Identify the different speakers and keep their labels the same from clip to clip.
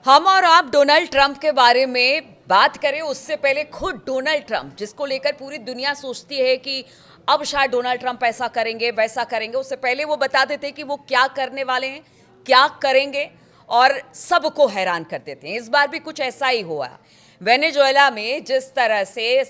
Speaker 1: हम और आप डोनाल्ड ट्रंप के बारे में बात करें उससे पहले खुद डोनाल्ड ट्रंप, जिसको लेकर पूरी दुनिया सोचती है कि अब शायद डोनाल्ड ट्रंप ऐसा करेंगे वैसा करेंगे, उससे पहले वो बता देते कि वो क्या करने वाले हैं, क्या करेंगे और सबको हैरान कर देते हैं। इस बार भी कुछ ऐसा ही हुआ। वेनेजुएला में जिस तरह से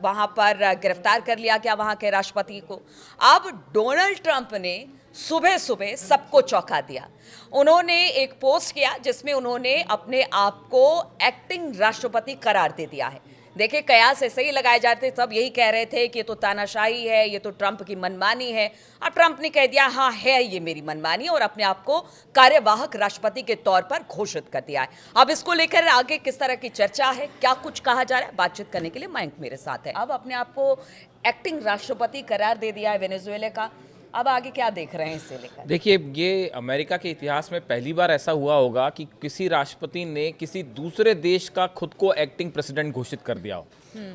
Speaker 1: वहां पर गिरफ्तार कर लिया गया वहां के राष्ट्रपति को, अब डोनाल्ड ट्रंप ने सुबह सुबह सबको चौंका दिया। उन्होंने एक पोस्ट किया जिसमें उन्होंने अपने आप को एक्टिंग राष्ट्रपति करार दे दिया है। देखिए, कयास ऐसे ही लगाए जाते, सब यही कह रहे थे कि ये तो तानाशाही है, ये तो ट्रंप की मनमानी है। अब ट्रंप ने कह दिया हाँ है ये मेरी मनमानी, और अपने आप को कार्यवाहक राष्ट्रपति के तौर पर घोषित कर दिया है। अब इसको लेकर आगे किस तरह की चर्चा है, क्या कुछ कहा जा रहा है, बातचीत करने के लिए मयंक मेरे साथ है। अब अपने आप को एक्टिंग राष्ट्रपति करार दे दिया है वेनेजुएला का, अब आगे क्या देख रहे हैं इससे लेकर?
Speaker 2: देखिए, ये अमेरिका के इतिहास में पहली बार ऐसा हुआ होगा कि किसी राष्ट्रपति ने किसी दूसरे देश का खुद को एक्टिंग प्रेसिडेंट घोषित कर दिया हो।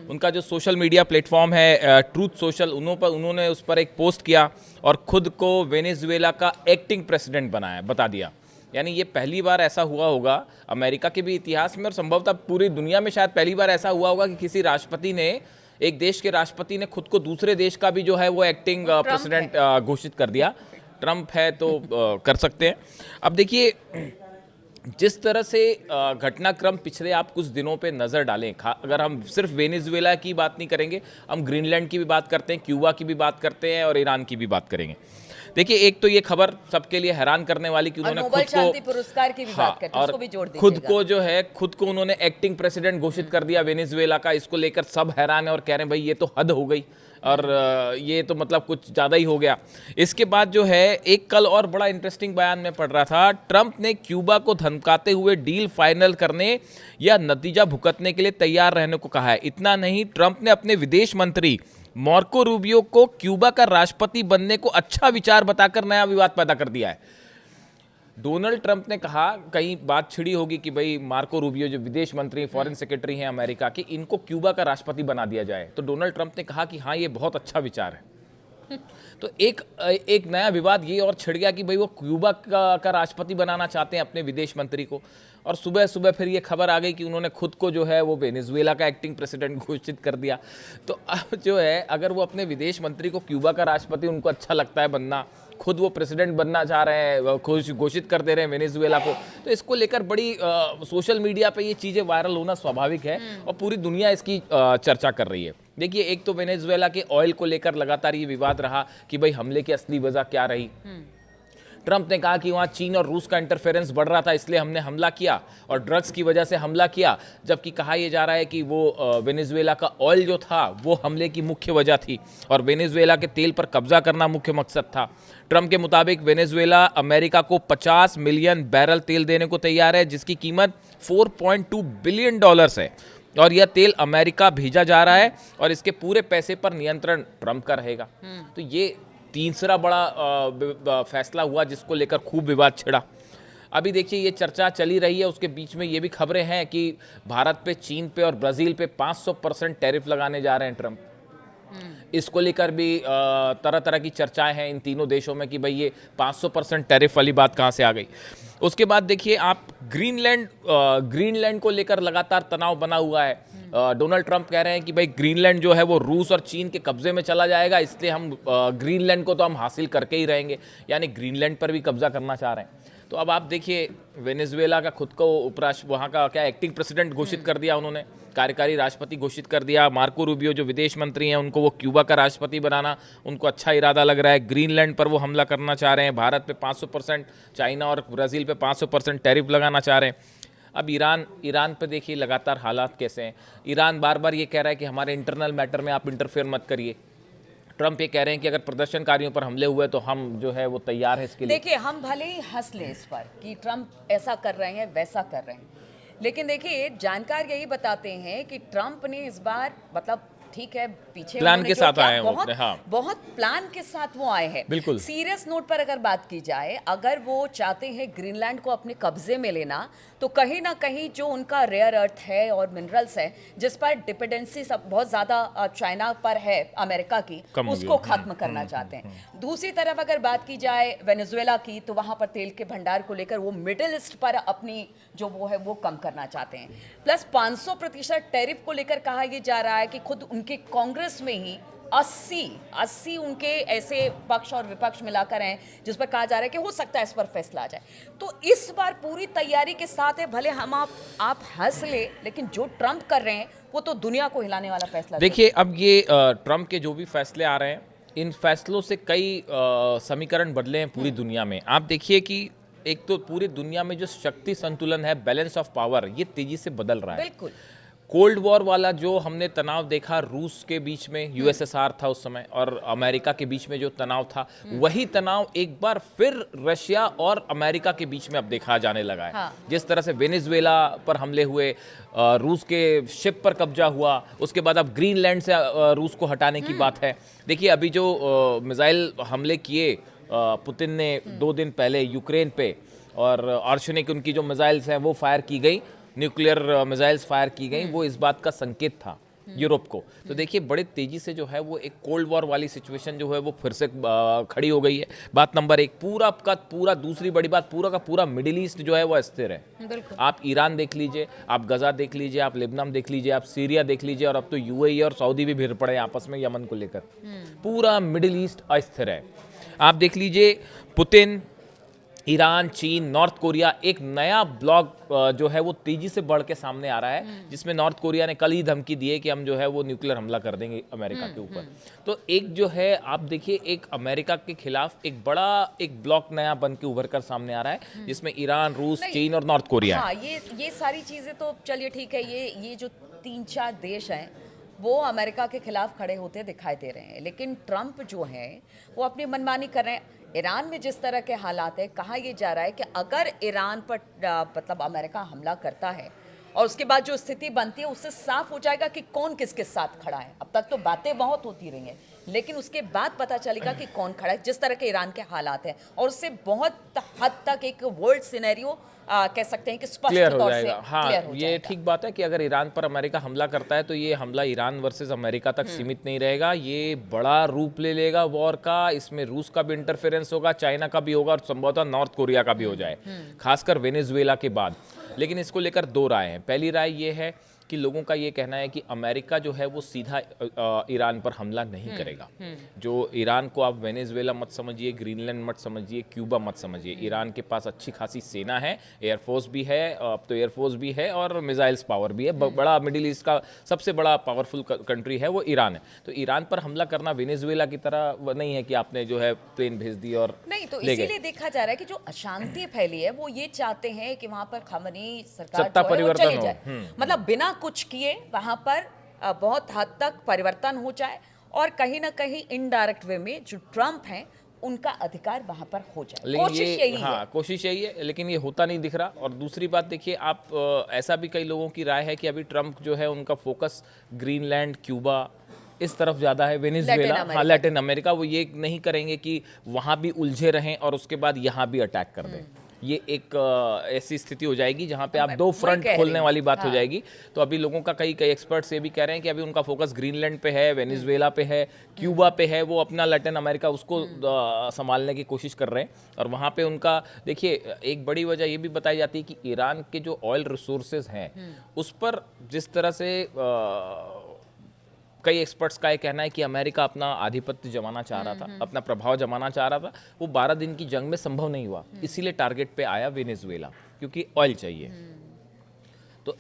Speaker 2: उनका जो सोशल मीडिया प्लेटफॉर्म है ट्रूथ सोशल, उन्होंने उस पर एक पोस्ट किया और खुद को वेनेजुएला का एक्टिंग प्रेसिडेंट बता दिया। यानी ये पहली बार ऐसा हुआ होगा अमेरिका के भी इतिहास में, और संभवतः पूरी दुनिया में शायद पहली बार ऐसा हुआ होगा कि किसी राष्ट्रपति ने, एक देश के राष्ट्रपति ने खुद को दूसरे देश का भी जो है वो एक्टिंग प्रेसिडेंट घोषित कर दिया। ट्रंप है तो कर सकते हैं। अब देखिए, जिस तरह से घटनाक्रम पिछले आप कुछ दिनों पे नज़र डालें, अगर हम सिर्फ वेनेजुएला की बात नहीं करेंगे, हम ग्रीनलैंड की भी बात करते हैं, क्यूबा की भी बात करते हैं और ईरान की भी बात करेंगे। देखिए, एक तो ये खबर सबके लिए हैरान करने वाली कि उन्होंने खुद को
Speaker 1: पुरस्कार की भी बात करते हैं, उसको भी जोड़ दीजिएगा।
Speaker 2: खुद को उन्होंने एक्टिंग प्रेसिडेंट घोषित कर दिया वेनेजुएला का। इसको लेकर सब हैरान है और कह रहे हैं भाई ये तो हद हो गई, और ये तो मतलब कुछ ज़्यादा ही हो गया। इसके बाद जो है, एक कल और बड़ा इंटरेस्टिंग बयान में पढ़ रहा था, ट्रंप ने क्यूबा को धमकाते हुए डील फाइनल करने या नतीजा भुगतने के लिए तैयार रहने को कहा है। इतना नहीं, ट्रंप ने अपने विदेश मंत्री मार्को रूबियो को क्यूबा का राष्ट्रपति बनने को अच्छा विचार बताकर नया विवाद पैदा कर दिया है। डोनाल्ड ट्रंप ने कहा, कहीं बात छिड़ी होगी कि भाई मार्को रूबियो जो विदेश मंत्री फॉरेन सेक्रेटरी हैं अमेरिका के, इनको क्यूबा का राष्ट्रपति बना दिया जाए। तो डोनाल्ड ट्रंप ने कहा कि हाँ ये बहुत अच्छा विचार है। तो एक नया विवाद ये और छिड़ गया कि भाई वो क्यूबा का राष्ट्रपति बनाना चाहते हैं अपने विदेश मंत्री को। और सुबह सुबह फिर ये खबर आ गई कि उन्होंने खुद को जो है वो वेनेजुएला का एक्टिंग प्रेसिडेंट घोषित कर दिया। तो अब जो है, अगर वो अपने विदेश मंत्री को क्यूबा का राष्ट्रपति उनको अच्छा लगता है बनना, खुद वो प्रेसिडेंट बनना चाह रहे हैं, घोषित कर दे रहे हैं वेनेजुएला को, तो इसको लेकर बड़ी सोशल मीडिया पे ये चीज़ें वायरल होना स्वाभाविक है और पूरी दुनिया इसकी चर्चा कर रही है। देखिए, एक तो वेनेजुएला के ऑयल को लेकर लगातार ये विवाद रहा कि भाई हमले की असली वजह क्या रही। ट्रंप ने कहा कि वहाँ चीन और रूस का इंटरफेरेंस बढ़ रहा था, इसलिए हमने हमला किया और ड्रग्स की वजह से हमला किया, जबकि कहा यह जा रहा है कि वो वेनेजुएला का ऑयल जो था वो हमले की मुख्य वजह थी और वेनेजुएला के तेल पर कब्जा करना मुख्य मकसद था। ट्रंप के मुताबिक वेनेजुएला अमेरिका को 50 मिलियन बैरल तेल देने को तैयार है, जिसकी कीमत $4.2 बिलियन है, और यह तेल अमेरिका भेजा जा रहा है और इसके पूरे पैसे पर नियंत्रण ट्रंप का रहेगा। तो ये तीसरा बड़ा फैसला हुआ जिसको लेकर खूब विवाद छिड़ा। अभी देखिए, ये चर्चा चली रही है, उसके बीच में ये भी खबरें हैं कि भारत पे, चीन पे और ब्राज़ील पे 500% टैरिफ लगाने जा रहे हैं ट्रंप। इसको लेकर भी तरह तरह की चर्चाएं हैं इन तीनों देशों में कि भाई ये 500% टैरिफ वाली बात कहाँ से आ गई। उसके बाद देखिए आप, ग्रीनलैंड को लेकर लगातार तनाव बना हुआ है। डोनाल्ड ट्रंप कह रहे हैं कि भाई ग्रीनलैंड जो है वो रूस और चीन के कब्जे में चला जाएगा, इसलिए हम ग्रीनलैंड को तो हम हासिल करके ही रहेंगे, यानी ग्रीनलैंड पर भी कब्जा करना चाह रहे हैं। तो अब आप देखिए, वेनेजुएला का खुद को वहाँ का क्या एक्टिंग प्रेसिडेंट घोषित कर दिया उन्होंने, कार्यकारी राष्ट्रपति घोषित कर दिया। मार्को रूबियो जो विदेश मंत्री हैं उनको वो क्यूबा का राष्ट्रपति बनाना उनको अच्छा इरादा लग रहा है। ग्रीनलैंड पर वो हमला करना चाह रहे हैं। भारत पे 500%, चाइना और ब्राज़ील पे 500% टैरिफ लगाना चाह रहे हैं। अब ईरान पे देखिए लगातार हालात कैसे हैं। ईरान बार बार ये कह रहा है कि हमारे इंटरनल मैटर में आप इंटरफेयर मत करिए। ट्रंप ये कह रहे हैं कि अगर प्रदर्शनकारियों पर हमले हुए तो हम जो है वो तैयार है इसके लिए।
Speaker 1: देखिए, हम भले ही हंस लें इस पर कि ट्रंप ऐसा कर रहे हैं वैसा कर रहे हैं, लेकिन देखिए जानकार यही बताते हैं कि ट्रंप ने इस बार मतलब ठीक है, पीछे
Speaker 2: प्लान
Speaker 1: उन्होंने
Speaker 2: के
Speaker 1: जो
Speaker 2: साथ
Speaker 1: किया,
Speaker 2: आए हैं वो
Speaker 1: बहुत
Speaker 2: अपने, हाँ।
Speaker 1: बहुत प्लान के साथ वो आए हैं।
Speaker 2: बिल्कुल।
Speaker 1: सीरियस नोट पर अगर बात की जाए, अगर वो चाहते हैं ग्रीनलैंड को अपने कब्जे में लेना, तो कहीं ना कहीं जो उनका रेयर अर्थ है और मिनरल्स है, जिस पर डिपेंडेंसी सब बहुत ज़्यादा चाइना पर है अमेरिका की,
Speaker 2: कम होगी।
Speaker 1: उसको खत्म करना चाहते हैं। दूसरी तरफ अगर बात की जाए वेनेजुएला की, तो वहाँ पर तेल के भंडार को लेकर वो मिडिल ईस्ट पर अपनी जो वो है वो कम करना चाहते हैं। प्लस 500% टैरिफ को लेकर कहा यह जा रहा है कि खुद उनके कांग्रेस में ही 80 उनके ऐसे पक्ष और विपक्ष मिलाकर हैं जिस पर कहा जा रहा है कि हो सकता है इस पर फैसला आ जाए। तो इस बार पूरी तैयारी के साथ है, भले हम आप हंस ले, लेकिन जो ट्रंप कर रहे हैं वो तो दुनिया को हिलाने वाला फैसला।
Speaker 2: देखिए, अब ये ट्रंप के जो भी फैसले आ रहे हैं, इन फैसलों से कई समीकरण बदले हैं पूरी दुनिया में। आप देखिए कि एक तो पूरी दुनिया में जो शक्ति संतुलन है, बैलेंस ऑफ पावर, ये तेजी से बदल रहा है।
Speaker 1: बिल्कुल।
Speaker 2: कोल्ड वॉर वाला जो हमने तनाव देखा रूस के बीच में, यूएसएसआर था उस समय, और अमेरिका के बीच में जो तनाव था, वही तनाव एक बार फिर रशिया और अमेरिका के बीच में अब देखा जाने लगा है।
Speaker 1: हाँ।
Speaker 2: जिस तरह से वेनेजुएला पर हमले हुए, रूस के शिप पर कब्जा हुआ, उसके बाद अब ग्रीनलैंड से रूस को हटाने की बात है। देखिए, अभी जो मिसाइल हमले किए पुतिन ने 2 दिन पहले यूक्रेन पे, और आर्सेनिक उनकी जो मिसाइल्स हैं वो फायर की गई, न्यूक्लियर मिसाइल्स फायर की गई, वो इस बात का संकेत था यूरोप को। तो देखिए, बड़े तेजी से जो है वो एक कोल्ड वॉर वाली सिचुएशन जो है वो फिर से खड़ी हो गई है। बात नंबर 1, पूरा का पूरा, दूसरी बड़ी बात, पूरा का पूरा मिडिल ईस्ट जो है वो अस्थिर है। आप ईरान देख लीजिए, आप गजा देख लीजिए, आप लेबनान देख लीजिए, आप सीरिया देख लीजिए, और अब तो यूएई और सऊदी भी भिड़ पड़े आपस में यमन को लेकर। पूरा मिडिल ईस्ट अस्थिर है। आप देख लीजिए, पुतिन, ईरान, चीन, नॉर्थ कोरिया, एक नया ब्लॉक जो है वो तेजी से बढ़ के सामने आ रहा है, जिसमें नॉर्थ कोरिया ने कल ही धमकी दी है कि हम जो है वो न्यूक्लियर हमला कर देंगे अमेरिका के ऊपर। तो एक जो है, आप देखिए, एक अमेरिका के खिलाफ एक बड़ा एक ब्लॉक नया बन के उभर कर सामने आ रहा है, जिसमें ईरान, रूस, चीन और नॉर्थ कोरिया
Speaker 1: हाँ, ये सारी चीजें तो चलिए ठीक है, ये जो 3-4 देश हैं वो अमेरिका के खिलाफ खड़े होते दिखाई दे रहे हैं, लेकिन ट्रंप जो है वो अपनी मनमानी कर रहे हैं। ईरान में जिस तरह के हालात है, कहा यह जा रहा है कि अगर ईरान पर मतलब अमेरिका हमला करता है और उसके बाद जो स्थिति बनती है, उससे साफ हो जाएगा कि कौन किसके साथ खड़ा है। अब तक तो बातें बहुत होती रही हैं, लेकिन उसके बाद पता चलेगा कि कौन खड़ा है, जिस तरह के ईरान के हालात हैं, और उससे बहुत हद तक एक वर्ल्ड सिनेरियो कह सकते हैं कि स्पष्ट
Speaker 2: क्लियर हो
Speaker 1: तौर
Speaker 2: जाएगा।
Speaker 1: से
Speaker 2: हाँ,
Speaker 1: क्लियर हो
Speaker 2: ये
Speaker 1: जाएगा।
Speaker 2: ठीक बात है कि अगर ईरान पर अमेरिका हमला करता है तो ये हमला ईरान वर्सेस अमेरिका तक सीमित नहीं रहेगा, ये बड़ा रूप ले लेगा वॉर का। इसमें रूस का भी इंटरफेरेंस होगा, चाइना का भी होगा, और संभवतः नॉर्थ कोरिया का भी हो जाए, खासकर वेनेजुएला के बाद। लेकिन इसको लेकर 2 राय हैं। पहली राय ये है कि लोगों का ये कहना है कि अमेरिका जो है वो सीधा ईरान पर हमला नहीं करेगा। जो ईरान को आप वेनेजुएला मत समझिए, ग्रीनलैंड मत समझिए, क्यूबा मत समझिए। ईरान के पास अच्छी खासी सेना है, एयरफोर्स भी है, अब तो एयरफोर्स भी है, और मिसाइल्स पावर भी है। बड़ा मिडिल ईस्ट का सबसे बड़ा पावरफुल कंट्री है वो ईरान है। तो ईरान पर हमला करना वेनेजुएला की तरह नहीं है कि आपने जो है प्लेन भेज दी और
Speaker 1: नहीं, तो इसीलिए देखा जा रहा है कि जो अशांति फैली है वो ये चाहते हैं कि वहां पर खामनी सरकार
Speaker 2: सत्ता
Speaker 1: जो है वो
Speaker 2: परिवर्तन
Speaker 1: चली
Speaker 2: हो।
Speaker 1: जाए, मतलब बिना कुछ किए वहां पर बहुत हद तक परिवर्तन हो जाए, और कहीं ना कहीं इनडायरेक्ट वे में जो ट्रंप हैं उनका अधिकार वहां पर हो जाए।
Speaker 2: लेकिन
Speaker 1: कोशिश
Speaker 2: ये,
Speaker 1: यही
Speaker 2: हाँ,
Speaker 1: है।
Speaker 2: कोशिश यही है, लेकिन ये होता नहीं दिख रहा। और दूसरी बात देखिए, आप ऐसा भी कई लोगों की राय है कि अभी ट्रंप जो है उनका फोकस ग्रीनलैंड, क्यूबा, इस तरफ ज़्यादा है, वेनेजुएला, हाँ, लैटिन अमेरिका। वो ये नहीं करेंगे कि वहाँ भी उलझे रहें और उसके बाद यहाँ भी अटैक कर दें। ये एक ऐसी स्थिति हो जाएगी जहाँ पे आप 2 फ्रंट खोलने वाली बात हो जाएगी। तो अभी लोगों का कई एक्सपर्ट्स ये भी कह रहे हैं कि अभी उनका फोकस ग्रीनलैंड पे है, वेनेजुएला पे है, क्यूबा पे है। वो अपना लैटिन अमेरिका उसको संभालने की कोशिश कर रहे हैं। और वहाँ पे उनका देखिए, एक बड़ी वजह ये भी बताई जाती है कि ईरान के जो ऑयल रिसोर्सेज हैं उस पर जिस तरह से कई एक्सपर्ट्स का ये कहना है कि अमेरिका अपना आधिपत्य जमाना चाह रहा था, अपना प्रभाव जमाना चाह रहा था, वो 12 दिन की जंग में संभव नहीं हुआ। इसीलिए टारगेट पे आया वेनेजुएला, क्योंकि ऑयल चाहिए। तो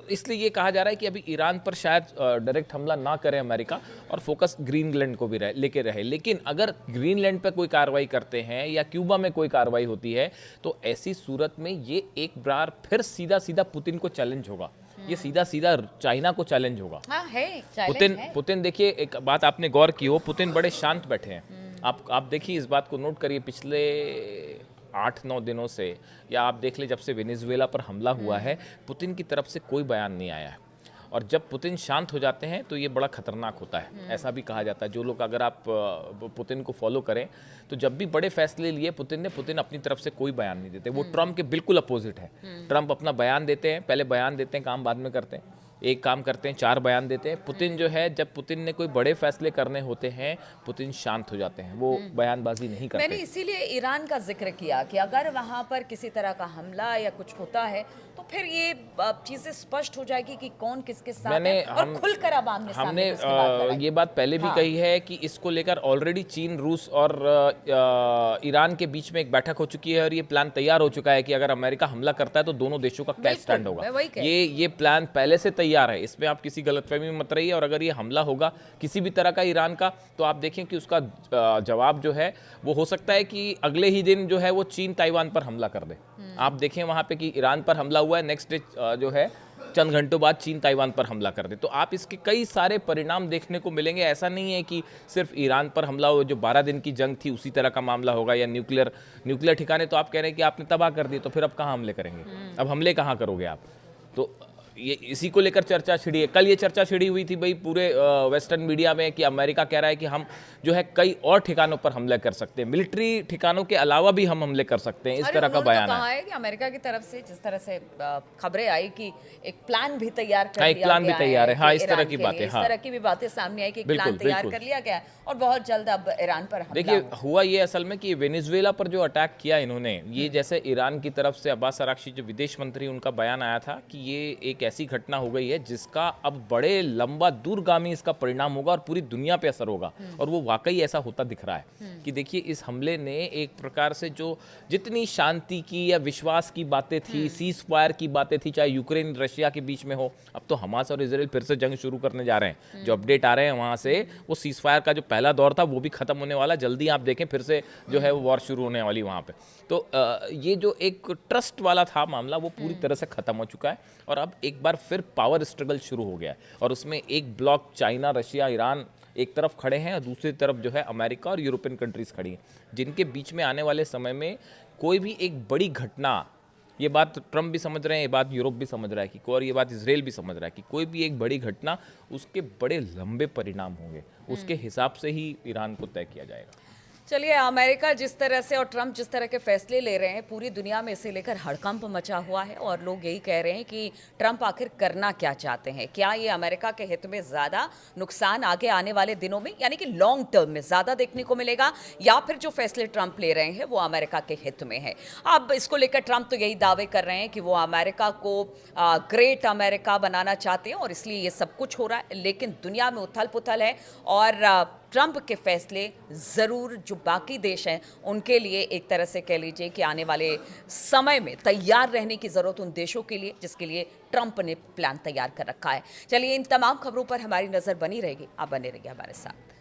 Speaker 2: इसलिए ये कहा जा रहा है कि अभी ईरान पर शायद डायरेक्ट हमला ना करे अमेरिका, और फोकस ग्रीनलैंड को भी लेके रहे। लेकिन अगर ग्रीनलैंड पर कोई कार्रवाई करते हैं या क्यूबा में कोई कार्रवाई होती है, तो ऐसी सूरत में ये एक बार फिर सीधा सीधा पुतिन को चैलेंज होगा। ये सीधा सीधा चाइना को चैलेंज होगा।
Speaker 1: हाँ, है,
Speaker 2: पुतिन देखिए, एक बात आपने गौर की हो, पुतिन बड़े शांत बैठे हैं। आप देखिए, इस बात को नोट करिए, पिछले 8-9 दिनों से, या आप देख ले जब से वेनेजुएला पर हमला हुआ है, पुतिन की तरफ से कोई बयान नहीं आया है। और जब पुतिन शांत हो जाते हैं तो ये बड़ा खतरनाक होता है। ऐसा भी कहा जाता है, जो लोग अगर आप पुतिन को फॉलो करें तो जब भी बड़े फैसले लिए पुतिन अपनी तरफ से कोई बयान नहीं देते। वो ट्रम्प के बिल्कुल अपोजिट है। ट्रम्प अपना बयान देते हैं, पहले बयान देते हैं, काम बाद में करते हैं। एक काम करते हैं, 4 बयान देते हैं। पुतिन जो है, जब पुतिन ने कोई बड़े फैसले करने होते हैं, पुतिन शांत हो जाते हैं, वो बयानबाजी नहीं करते।
Speaker 1: मैंने इसीलिए ईरान का जिक्र किया कि अगर वहां पर किसी तरह का हमला या कुछ होता है तो फिर ये चीजें स्पष्ट हो जाएगी कि कौन किसके साथ है, और खुलकर अब
Speaker 2: हमने ये बात पहले भी कही है कि इसको लेकर ऑलरेडी चीन, रूस और ईरान के बीच में एक बैठक हो चुकी है और ये प्लान तैयार हो चुका है कि अगर अमेरिका हमला करता है तो दोनों देशों का क्या स्टैंड होगा। ये प्लान पहले से तैयार है, इसमें आप किसी गलतफहमी में मत रहिए। और अगर ये हमला होगा किसी भी तरह का ईरान का, तो आप देखें कि उसका जवाब जो है वो हो सकता है कि अगले ही दिन जो है वो चीन ताइवान पर हमला कर दे। आप देखें वहां पे कि ईरान पर हमला हुआ है, नेक्स्ट डे जो है चंद घंटों बाद चीन ताइवान पर हमला कर दे। तो आप इसके कई सारे परिणाम देखने को मिलेंगे। ऐसा नहीं है कि सिर्फ ईरान पर हमला हो, जो 12 दिन की जंग थी उसी तरह का मामला होगा, या न्यूक्लियर ठिकाने तो आप कह रहे हैं कि आपने तबाह कर दिए, तो फिर अब कहाँ हमले करेंगे, अब हमले कहाँ करोगे आप। तो ये इसी को लेकर चर्चा छिड़ी है। कल ये चर्चा छिड़ी हुई थी भाई पूरे वेस्टर्न मीडिया में कि अमेरिका कह रहा है कि हम जो है कई और ठिकानों पर हमले कर सकते हैं, मिलिट्री ठिकानों के अलावा भी हम हमले कर सकते हैं, इस तरह का बयान
Speaker 1: कहा है कि अमेरिका की तरफ से जिस तरह से खबरें आई कि एक प्लान भी तैयार कर लिया
Speaker 2: प्लान भी तैयार है। हाँ, इस तरह की बातें,
Speaker 1: इस तरह की भी बातें सामने आई कि प्लान तैयार कर लिया गया और बहुत जल्द अब ईरान पर हमला।
Speaker 2: देखिए हुआ ये असल में कि वेनेजुएला पर जो अटैक किया इन्होंने, ये जैसे ईरान की तरफ से अब्बास अराक्ची जो विदेश मंत्री, उनका बयान आया था कि ये एक ऐसी घटना हो गई है जिसका अब बड़े लंबा दूरगामी इसका परिणाम होगा और पूरी दुनिया पे असर होगा। और वो वाकई ऐसा होता दिख रहा है कि देखिए इस हमले ने एक प्रकार से जो जितनी शांति की या विश्वास की बातें थी, सीज फायर की बातें थी, चाहे यूक्रेन रशिया के बीच में हो, अब तो हमास और इजराइल फिर से जंग शुरू करने जा रहे हैं। जो अपडेट आ रहे हैं वहां से, वो सीज फायर का जो पहला दौर था वो भी खत्म होने वाला, जल्दी आप देखें फिर से जो है वो वॉर शुरू होने वाली वहां पे। तो ये जो एक ट्रस्ट वाला था मामला वो पूरी तरह से खत्म हो चुका है और अब एक बार फिर पावर स्ट्रगल शुरू हो गया है। और उसमें एक ब्लॉक चाइना, रशिया, ईरान एक तरफ खड़े हैं और दूसरी तरफ जो है अमेरिका और यूरोपियन कंट्रीज खड़ी हैं, जिनके बीच में आने वाले समय में कोई भी एक बड़ी घटना, ये बात ट्रम्प भी समझ रहे हैं, ये बात यूरोप भी समझ रहा है कि, और ये बात इजराइल भी समझ रहा है कि कोई भी एक बड़ी घटना उसके बड़े लंबे परिणाम होंगे, उसके हिसाब से ही ईरान को तय किया जाएगा।
Speaker 1: चलिए, अमेरिका जिस तरह से और ट्रम्प जिस तरह के फैसले ले रहे हैं, पूरी दुनिया में इसे लेकर हड़कंप मचा हुआ है और लोग यही कह रहे हैं कि ट्रम्प आखिर करना क्या चाहते हैं। क्या ये अमेरिका के हित में ज़्यादा नुकसान आगे आने वाले दिनों में, यानी कि लॉन्ग टर्म में ज़्यादा देखने को मिलेगा, या फिर जो फैसले ट्रम्प ले रहे हैं वो अमेरिका के हित में है। अब इसको लेकर ट्रम्प तो यही दावे कर रहे हैं कि वो अमेरिका को ग्रेट अमेरिका बनाना चाहते हैं और इसलिए ये सब कुछ हो रहा है। लेकिन दुनिया में उथल पुथल है और ट्रम्प के फैसले ज़रूर जो बाकी देश हैं उनके लिए एक तरह से कह लीजिए कि आने वाले समय में तैयार रहने की ज़रूरत उन देशों के लिए जिसके लिए ट्रम्प ने प्लान तैयार कर रखा है। चलिए, इन तमाम खबरों पर हमारी नज़र बनी रहेगी, आप बने रहिए हमारे साथ।